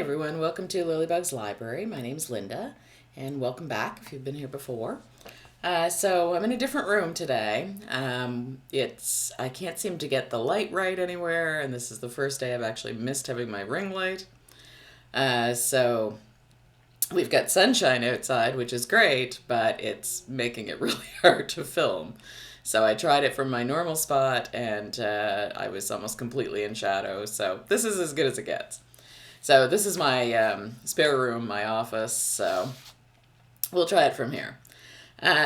everyone, welcome to Lilybug's Library. My name's Linda, and welcome back if you've been here before. So I'm in a different room today. I can't seem to get the light right anywhere, and this is the first day I've actually missed having my ring light. So we've got sunshine outside, which is great, but it's making it really hard to film. So I tried it from my normal spot, and I was almost completely in shadow. So this is as good as it gets. So this is my spare room, my office, so we'll try it from here.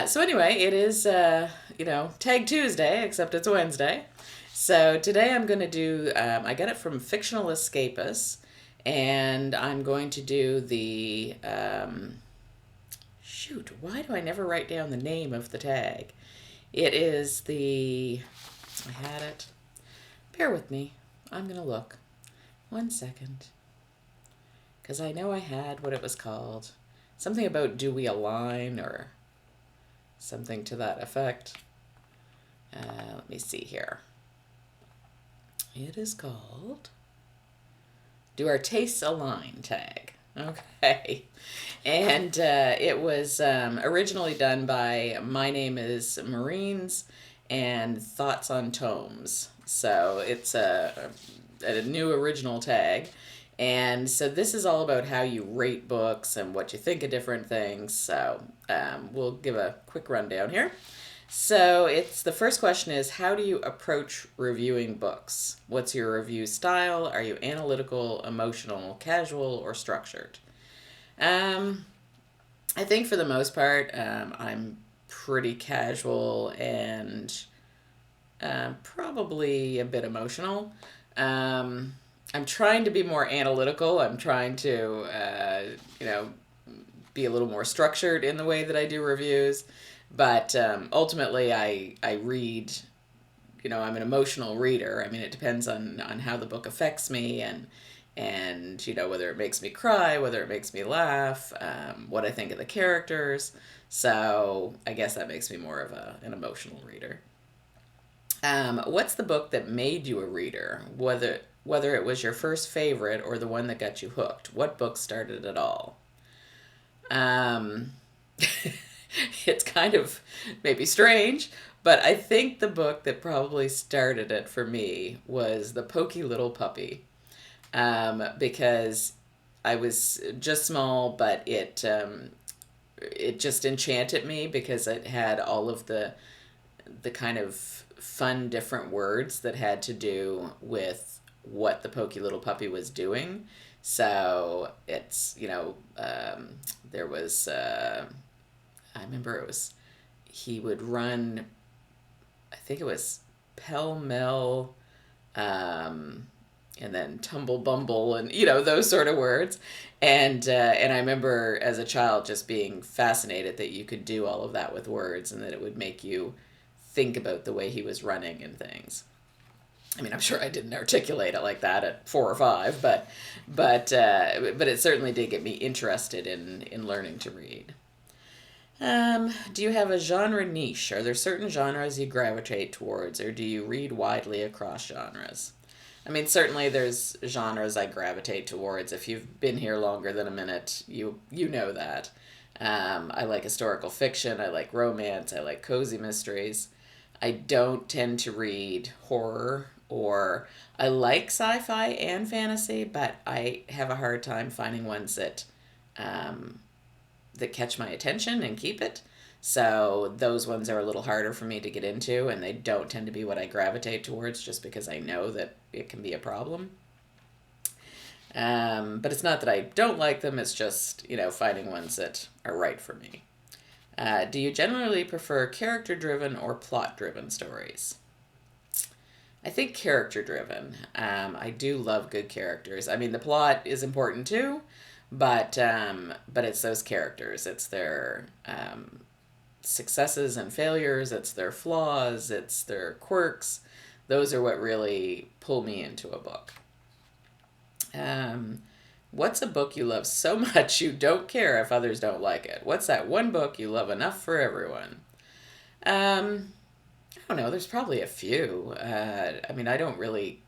So anyway, it is, Tag Tuesday, except it's Wednesday. So today I'm going to do, I got it from Fictional Escapists, and I'm going to do the, why do I never write down the name of the tag? It is I had it. Bear with me. I'm going to look. 1 second. Because I know I had what it was called. Something about do we align or something to that effect. Let me see here. It is called Do Our Tastes Align tag. Okay. And it was originally done by My Name is Marines and Thoughts on Tomes. So it's a new original tag. And so this is all about how you rate books and what you think of different things. So we'll give a quick rundown here. So the first question is, how do you approach reviewing books? What's your review style? Are you analytical, emotional, casual, or structured? I think for the most part, I'm pretty casual and probably a bit emotional. I'm trying to be more analytical. I'm trying to, be a little more structured in the way that I do reviews. But ultimately, I read, I'm an emotional reader. I mean, it depends on how the book affects me and whether it makes me cry, whether it makes me laugh, what I think of the characters. So I guess that makes me more of an emotional reader. What's the book that made you a reader? Whether it was your first favorite or the one that got you hooked. What book started it all? It's kind of maybe strange, but I think the book that probably started it for me was The Pokey Little Puppy, because I was just small, but it just enchanted me because it had all of the kind of fun different words that had to do with what the pokey little puppy was doing. So it's, there was, I remember he would run, I think it was pell mell, and then tumble bumble and, those sort of words. And I remember as a child just being fascinated that you could do all of that with words and that it would make you think about the way he was running and things. I mean, I'm sure I didn't articulate it like that at 4 or 5, but it certainly did get me interested in learning to read. Do you have a genre niche? Are there certain genres you gravitate towards, or do you read widely across genres? I mean, certainly there's genres I gravitate towards. If you've been here longer than a minute, you know that. I like historical fiction, I like romance, I like cozy mysteries. I don't tend to read horror, or I like sci-fi and fantasy, but I have a hard time finding ones that catch my attention and keep it. So those ones are a little harder for me to get into, and they don't tend to be what I gravitate towards just because I know that it can be a problem. But it's not that I don't like them, it's just, finding ones that are right for me. Do you generally prefer character-driven or plot-driven stories? I think character-driven. I do love good characters. I mean, the plot is important too, but it's those characters. It's their successes and failures. It's their flaws. It's their quirks. Those are what really pull me into a book. What's a book you love so much you don't care if others don't like it? What's that one book you love enough for everyone? I don't know. There's probably a few. I mean, I don't really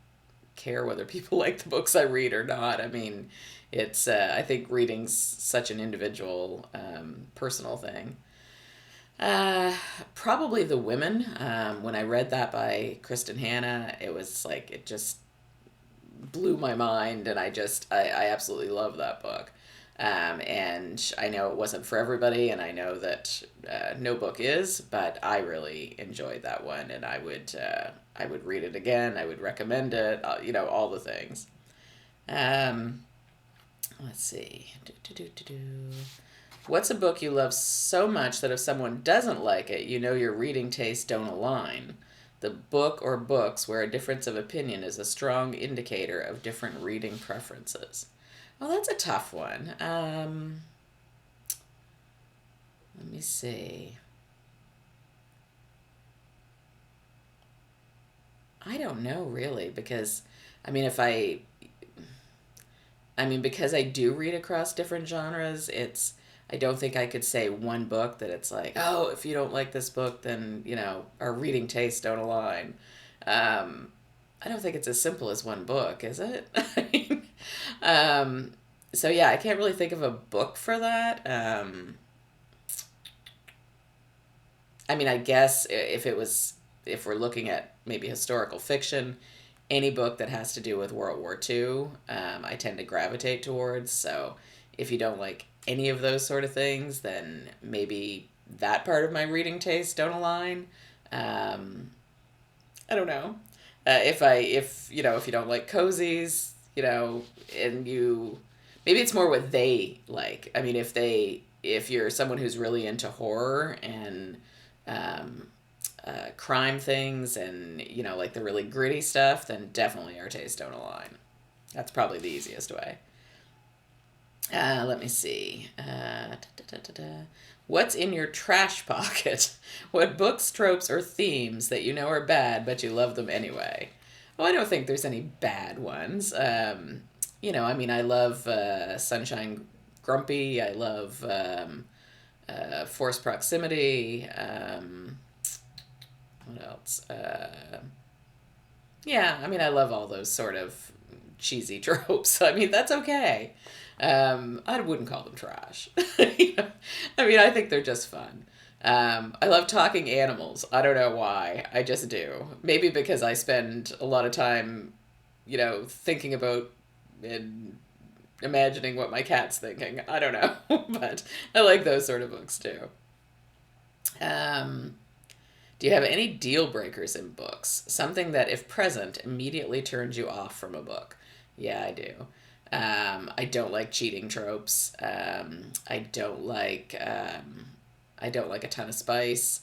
care whether people like the books I read or not. I mean, it's I think reading's such an individual, personal thing. Uh, Probably The Women. When I read that by Kristen Hanna, it was like it just blew my mind, and I absolutely love that book. And I know it wasn't for everybody, and I know that no book is, but I really enjoyed that one, and I would read it again. I would recommend it. All the things. Um, let's see. What's a book you love so much that if someone doesn't like it, you know your reading tastes don't align? The book or books where a difference of opinion is a strong indicator of different reading preferences. Well, that's a tough one. Let me see. I don't know really because, I mean, because I do read across different genres, I don't think I could say one book that it's like, oh, if you don't like this book, then, our reading tastes don't align. Um, I don't think it's as simple as one book, is it? um, so yeah, I can't really think of a book for that. I guess if we're looking at maybe historical fiction, any book that has to do with World War II, I tend to gravitate towards. So if you don't like any of those sort of things, then maybe that part of my reading tastes don't align. Um, I don't know. If you don't like cozies, and maybe it's more what they like. I mean, if you're someone who's really into horror and um, crime things, and like the really gritty stuff, then definitely our tastes don't align. That's probably the easiest way. Let me see. What's in your trash pocket? What books, tropes, or themes that you know are bad but you love them anyway? Well, I don't think there's any bad ones. I love Sunshine Grumpy. I love Forced Proximity. What else? Yeah, I love all those sort of cheesy tropes. That's okay. I wouldn't call them trash. I think they're just fun. I love talking animals. I don't know why. I just do. Maybe because I spend a lot of time, thinking about and imagining what my cat's thinking. I don't know. But I like those sort of books too. Um, do you have any deal breakers in books? Something that, if present, immediately turns you off from a book? Yeah, I do. I don't like cheating tropes. I don't like a ton of spice.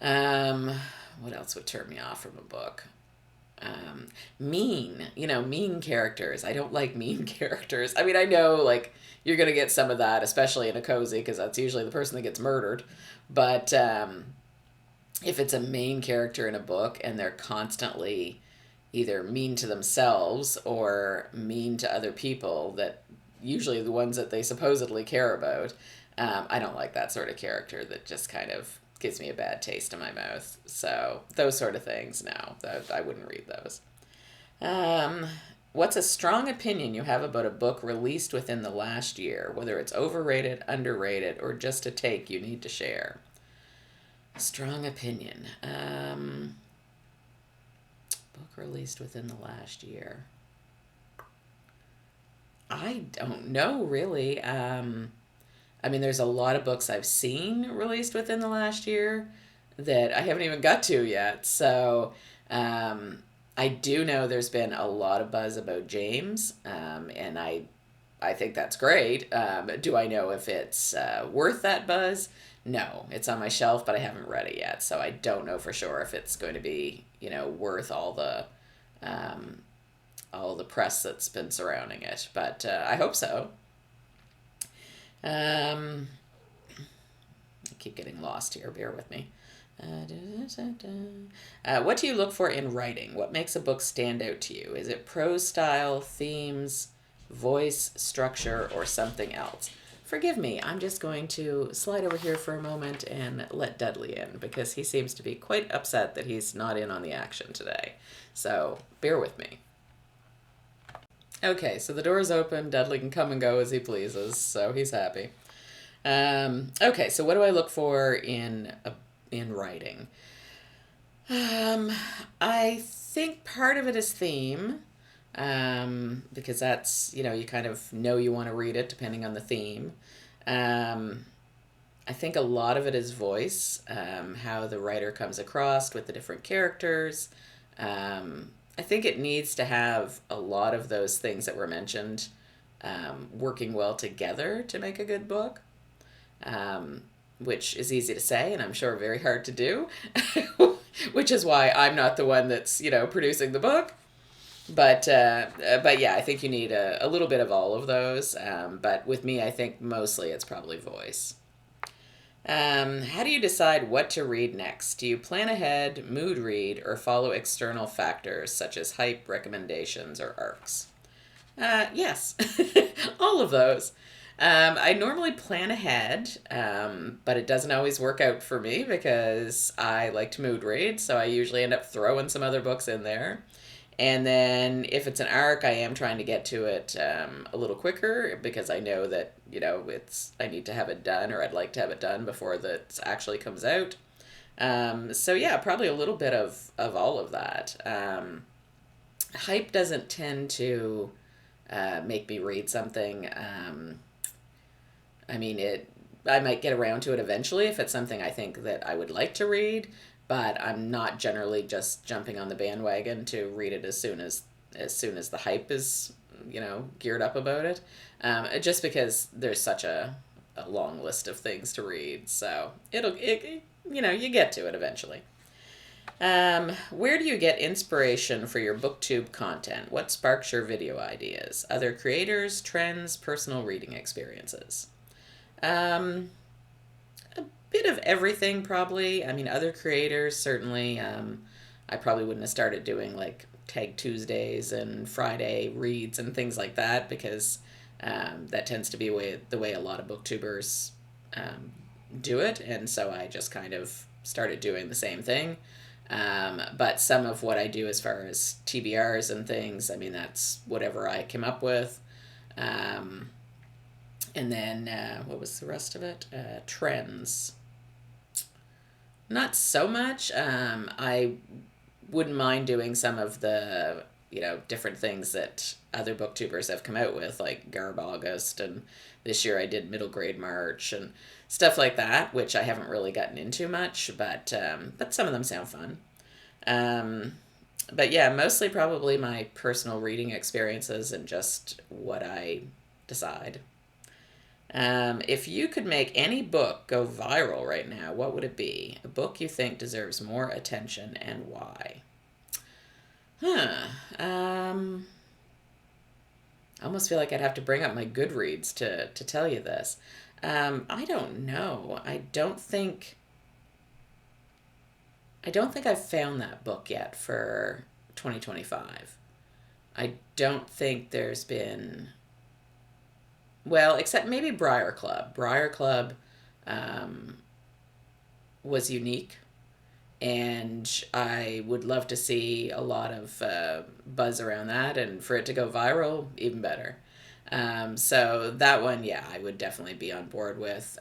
Um, what else would turn me off from a book? Mean characters. I don't like mean characters. I know, like, you're gonna get some of that, especially in a cozy, because that's usually the person that gets murdered. But if it's a main character in a book and they're constantly either mean to themselves or mean to other people, that usually the ones that they supposedly care about, I don't like that sort of character that just kind of gives me a bad taste in my mouth. So those sort of things, no, I wouldn't read those. Um, what's a strong opinion you have about a book released within the last year, whether it's overrated, underrated, or just a take you need to share? Strong opinion. Book released within the last year. I don't know really. There's a lot of books I've seen released within the last year that I haven't even got to yet. So I do know there's been a lot of buzz about James, and I think that's great. Do I know if it's worth that buzz? No, it's on my shelf, but I haven't read it yet, so I don't know for sure if it's going to be, worth um, all the press that's been surrounding it. But I hope so. Um, I keep getting lost here. Bear with me. What do you look for in writing? What makes a book stand out to you? Is it prose style, themes, voice, structure, or something else? Forgive me, I'm just going to slide over here for a moment and let Dudley in because he seems to be quite upset that he's not in on the action today. So bear with me. Okay, so the door's open. Dudley can come and go as he pleases, so he's happy. Okay, so what do I look for in writing? Um, I think part of it is theme, because that's, you kind of know you want to read it depending on the theme. Um, I think a lot of it is voice, how the writer comes across with the different characters. I think it needs to have a lot of those things that were mentioned working well together to make a good book, um, which is easy to say and I'm sure very hard to do, which is why I'm not the one that's producing the book. But yeah, I think you need a little bit of all of those. But with me, I think mostly it's probably voice. How do you decide what to read next? Do you plan ahead, mood read, or follow external factors such as hype, recommendations, or arcs? Yes, all of those. I normally plan ahead, but it doesn't always work out for me because I like to mood read, so I usually end up throwing some other books in there. And then if it's an arc, I am trying to get to it a little quicker because I know that I need to have it done, or I'd like to have it done before that actually comes out. So yeah, probably a little bit of all of that. Hype doesn't tend to make me read something. I mean, I might get around to it eventually if it's something I think that I would like to read, but I'm not generally just jumping on the bandwagon to read it as soon as the hype is geared up about it. Just because there's such a long list of things to read, so you get to it eventually. Where do you get inspiration for your booktube content? What sparks your video ideas? Other creators, trends, personal reading experiences? Um, a bit of everything, probably. I mean, other creators, certainly. I probably wouldn't have started doing like Tag Tuesdays and Friday reads and things like that because that tends to be the way a lot of booktubers do it. And so I just kind of started doing the same thing. But some of what I do as far as TBRs and things, I mean, that's whatever I came up with. Um, and then what was the rest of it? Trends. Not so much. I wouldn't mind doing some of the different things that other booktubers have come out with, like Garb August, and this year I did Middle Grade March and stuff like that, which I haven't really gotten into much, but some of them sound fun. Um, but yeah, mostly probably my personal reading experiences and just what I decide. If you could make any book go viral right now, what would it be? A book you think deserves more attention and why? Huh. I almost feel like I'd have to bring up my Goodreads to tell you this. I don't know. I don't think I've found that book yet for 2025. I don't think there's been, well, except maybe Briar Club. Briar Club um, was unique, and I would love to see a lot of buzz around that, and for it to go viral, even better. So that one, yeah, I would definitely be on board with.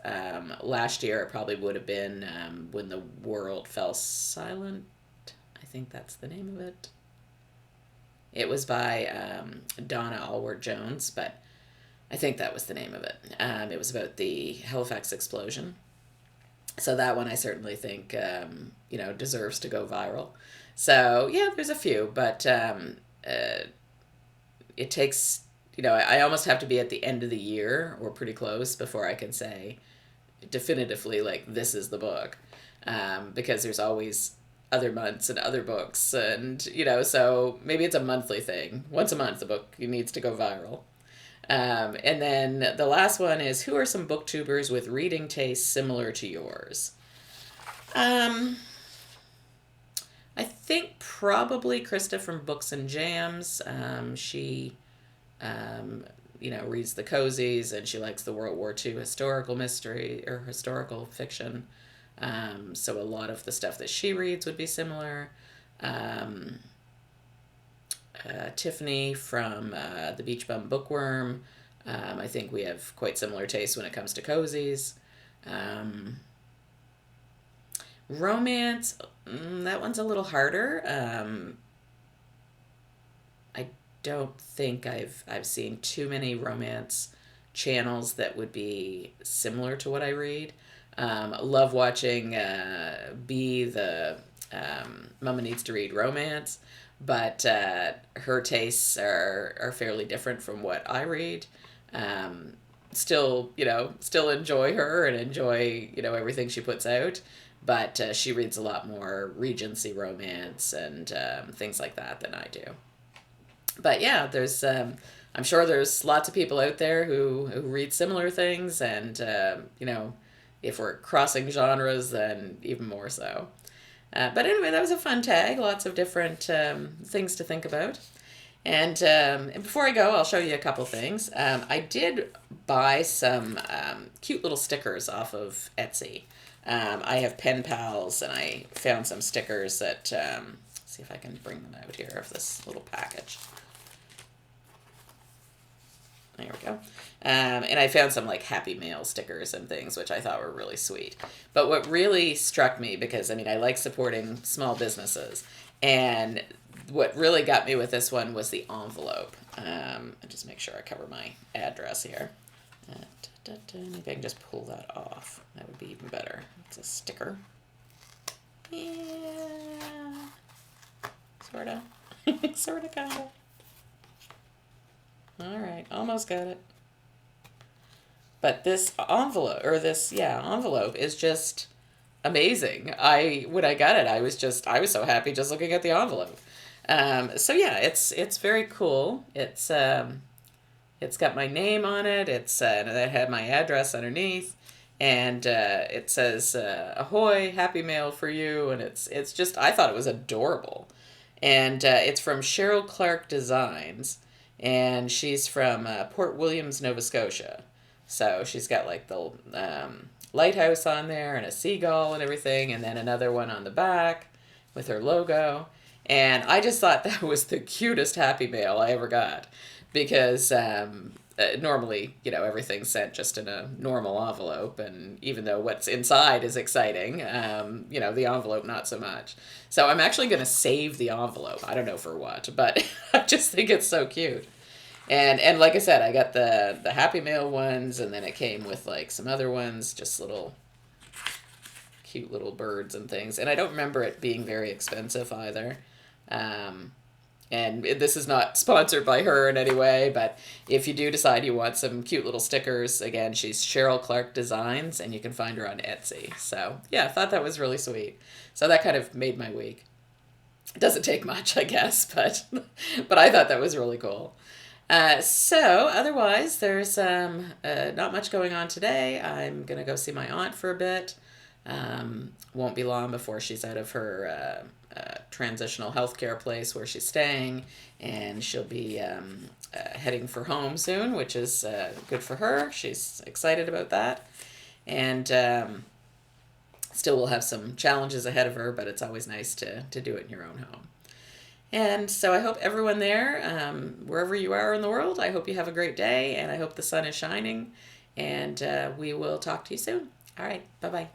Last year, it probably would have been When the World Fell Silent. I think that's the name of it. It was by Donna Allward Jones, but I think that was the name of it. It was about the Halifax explosion. So that one I certainly think deserves to go viral. So yeah, there's a few, but it takes I almost have to be at the end of the year or pretty close before I can say definitively like this is the book, because there's always other months and other books, and so maybe it's a monthly thing. Once a month the book needs to go viral. And then the last one is, who are some booktubers with reading tastes similar to yours? Um, I think probably Krista from Books and Jams. She, reads the cozies, and she likes the World War II historical mystery or historical fiction. So a lot of the stuff that she reads would be similar. Um, Tiffany from the Beach Bum Bookworm. I think we have quite similar tastes when it comes to cozies. Um, Romance, that one's a little harder. I don't think I've seen too many romance channels that would be similar to what I read. I love watching the Mama Needs to Read Romance, but her tastes are fairly different from what I read. Um, still enjoy her and enjoy, everything she puts out, but she reads a lot more Regency romance and things like that than I do. But yeah, I'm sure there's lots of people out there who read similar things, and if we're crossing genres, then even more so. But anyway, that was a fun tag. Lots of different things to think about. And before I go, I'll show you a couple things. I did buy some cute little stickers off of Etsy. I have pen pals, and I found some stickers that. See if I can bring them out here of this little package. There we go. And I found some like Happy Mail stickers and things, which I thought were really sweet. But what really struck me, because I like supporting small businesses, and what really got me with this one was the envelope. I'll just make sure I cover my address here. Maybe I can just pull that off. That would be even better. It's a sticker. Yeah. Sort of. Sort of, kind of. All right, almost got it. But this envelope is just amazing. When I got it, I was so happy just looking at the envelope. So yeah, it's very cool. It's got my name on it. And it had my address underneath, and it says "Ahoy, Happy Mail for you," and it's just, I thought it was adorable, and it's from Cheryl Clark Designs. And she's from Port Williams, Nova Scotia. So she's got like the lighthouse on there and a seagull and everything, and then another one on the back with her logo. And I just thought that was the cutest Happy Mail I ever got, because normally, everything's sent just in a normal envelope, and even though what's inside is exciting, the envelope not so much. So I'm actually going to save the envelope. I don't know for what, but I just think it's so cute. And like I said, I got the Happy Mail ones, and then it came with like some other ones, just little cute little birds and things. And I don't remember it being very expensive either. And this is not sponsored by her in any way, but if you do decide you want some cute little stickers, again, she's Cheryl Clark Designs, and you can find her on Etsy. So yeah, I thought that was really sweet. So that kind of made my week. It doesn't take much, I guess, but I thought that was really cool. So otherwise, there's not much going on today. I'm going to go see my aunt for a bit. Won't be long before she's out of her transitional healthcare place where she's staying, and she'll be heading for home soon, which is good for her. She's excited about that. And still will have some challenges ahead of her, but it's always nice to do it in your own home. And so I hope everyone there, wherever you are in the world, I hope you have a great day, and I hope the sun is shining, and we will talk to you soon. All right, bye-bye.